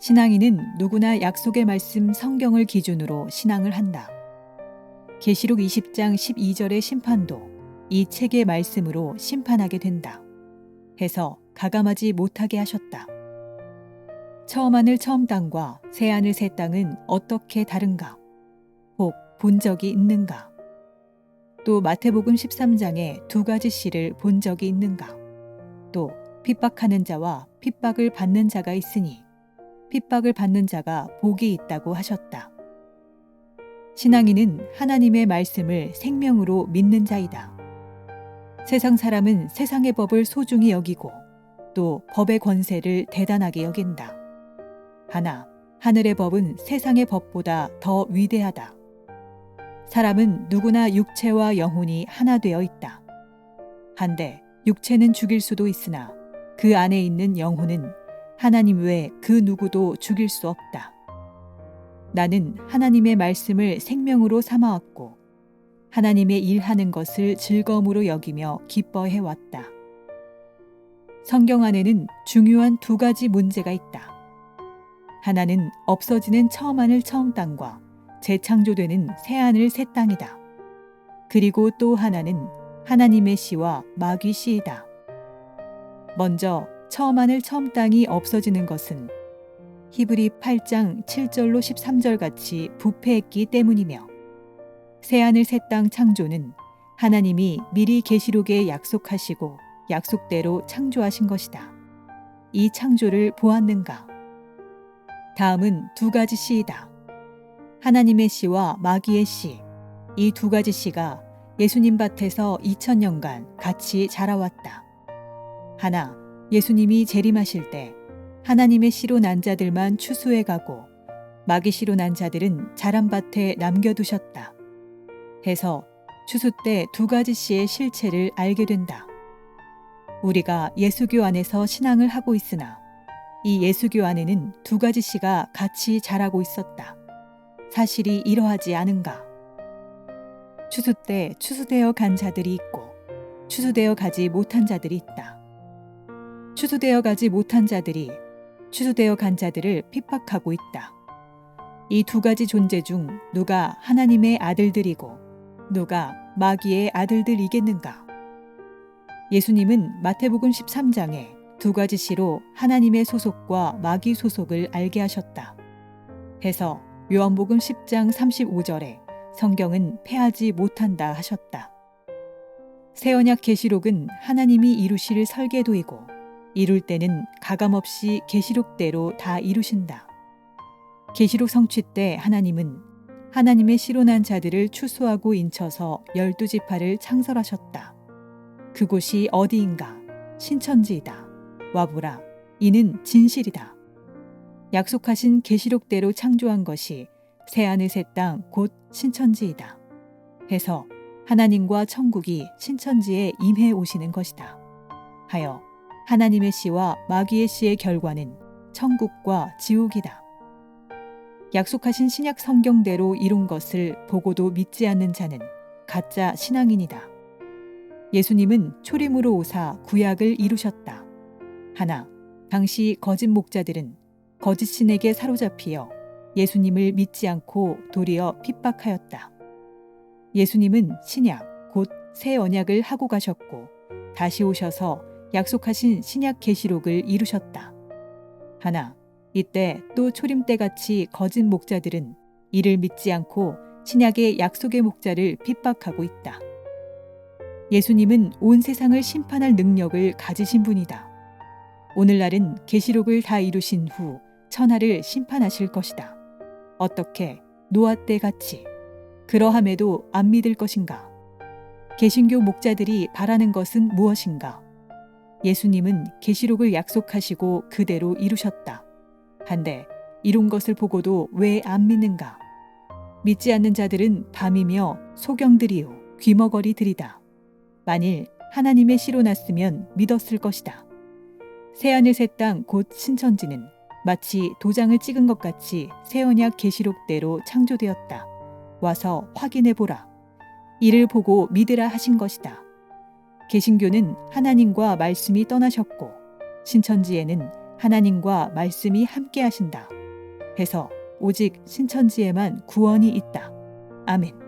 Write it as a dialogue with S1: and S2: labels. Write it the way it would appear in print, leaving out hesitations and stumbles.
S1: 신앙인은 누구나 약속의 말씀 성경을 기준으로 신앙을 한다. 계시록 20장 12절의 심판도 이 책의 말씀으로 심판하게 된다. 해서 가감하지 못하게 하셨다. 처음 하늘 처음 땅과 새 하늘 새 땅은 어떻게 다른가? 혹 본 적이 있는가? 또 마태복음 13장에 두 가지 씨를 본 적이 있는가? 또 핍박하는 자와 핍박을 받는 자가 있으니 핍박을 받는 자가 복이 있다고 하셨다. 신앙인은 하나님의 말씀을 생명으로 믿는 자이다. 세상 사람은 세상의 법을 소중히 여기고 또 법의 권세를 대단하게 여긴다. 하나 하늘의 법은 세상의 법보다 더 위대하다. 사람은 누구나 육체와 영혼이 하나 되어 있다. 한데 육체는 죽일 수도 있으나 그 안에 있는 영혼은 하나님 외에 그 누구도 죽일 수 없다. 나는 하나님의 말씀을 생명으로 삼아왔고 하나님의 일하는 것을 즐거움으로 여기며 기뻐해 왔다. 성경 안에는 중요한 두 가지 문제가 있다. 하나는 없어지는 처음 하늘 처음 땅과 재창조되는 새 하늘 새 땅이다. 그리고 또 하나는 하나님의 씨와 마귀 씨이다. 먼저 처음 하늘 처음 땅이 없어지는 것은 히브리 8장 7절로 13절 같이 부패했기 때문이며 새 하늘 새 땅 창조는 하나님이 미리 계시록에 약속하시고 약속대로 창조하신 것이다. 이 창조를 보았는가? 다음은 두 가지 씨이다. 하나님의 씨와 마귀의 씨. 이 두 가지 씨가 예수님 밭에서 2000년간 같이 자라왔다. 하나, 예수님이 재림하실 때 하나님의 씨로 난 자들만 추수해 가고 마귀 씨로 난 자들은 자란 밭에 남겨두셨다. 해서 추수 때 두 가지 씨의 실체를 알게 된다. 우리가 예수교 안에서 신앙을 하고 있으나 이 예수교 안에는 두 가지 씨가 같이 자라고 있었다. 사실이 이러하지 않은가? 추수 때 추수되어 간 자들이 있고 추수되어 가지 못한 자들이 있다. 추수되어 가지 못한 자들이 추수되어 간 자들을 핍박하고 있다. 이 두 가지 존재 중 누가 하나님의 아들들이고 누가 마귀의 아들들이겠는가? 예수님은 마태복음 13장에 두 가지 씨로 하나님의 소속과 마귀 소속을 알게 하셨다. 해서 요한복음 10장 35절에 성경은 패하지 못한다 하셨다. 새언약 계시록은 하나님이 이루실 설계도이고 이룰 때는 가감없이 계시록대로 다 이루신다. 계시록 성취 때 하나님은 하나님의 씨로 난 자들을 추수하고 인쳐서 12지파를 창설하셨다. 그곳이 어디인가? 신천지이다. 와보라. 이는 진실이다. 약속하신 계시록대로 창조한 것이 새하늘 새 땅 곧 신천지이다. 해서 하나님과 천국이 신천지에 임해 오시는 것이다. 하여 하나님의 씨와 마귀의 씨의 결과는 천국과 지옥이다. 약속하신 신약 성경대로 이룬 것을 보고도 믿지 않는 자는 가짜 신앙인이다. 예수님은 초림으로 오사 구약을 이루셨다. 하나, 당시 거짓 목자들은 거짓 신에게 사로잡히어 예수님을 믿지 않고 도리어 핍박하였다. 예수님은 신약, 곧 새 언약을 하고 가셨고 다시 오셔서 약속하신 신약 계시록을 이루셨다. 하나, 이때 또 초림 때같이 거짓 목자들은 이를 믿지 않고 신약의 약속의 목자를 핍박하고 있다. 예수님은 온 세상을 심판할 능력을 가지신 분이다. 오늘날은 계시록을 다 이루신 후 천하를 심판하실 것이다. 어떻게? 노아 때 같이. 그러함에도 안 믿을 것인가? 개신교 목자들이 바라는 것은 무엇인가? 예수님은 계시록을 약속하시고 그대로 이루셨다. 한데 이룬 것을 보고도 왜 안 믿는가? 믿지 않는 자들은 밤이며 소경들이요 귀머거리들이다. 만일 하나님의 씨로 났으면 믿었을 것이다. 새하늘 새 땅 곧 신천지는 마치 도장을 찍은 것 같이 새 언약 계시록대로 창조되었다. 와서 확인해 보라. 이를 보고 믿으라 하신 것이다. 개신교는 하나님과 말씀이 떠나셨고 신천지에는 하나님과 말씀이 함께 하신다. 해서 오직 신천지에만 구원이 있다. 아멘.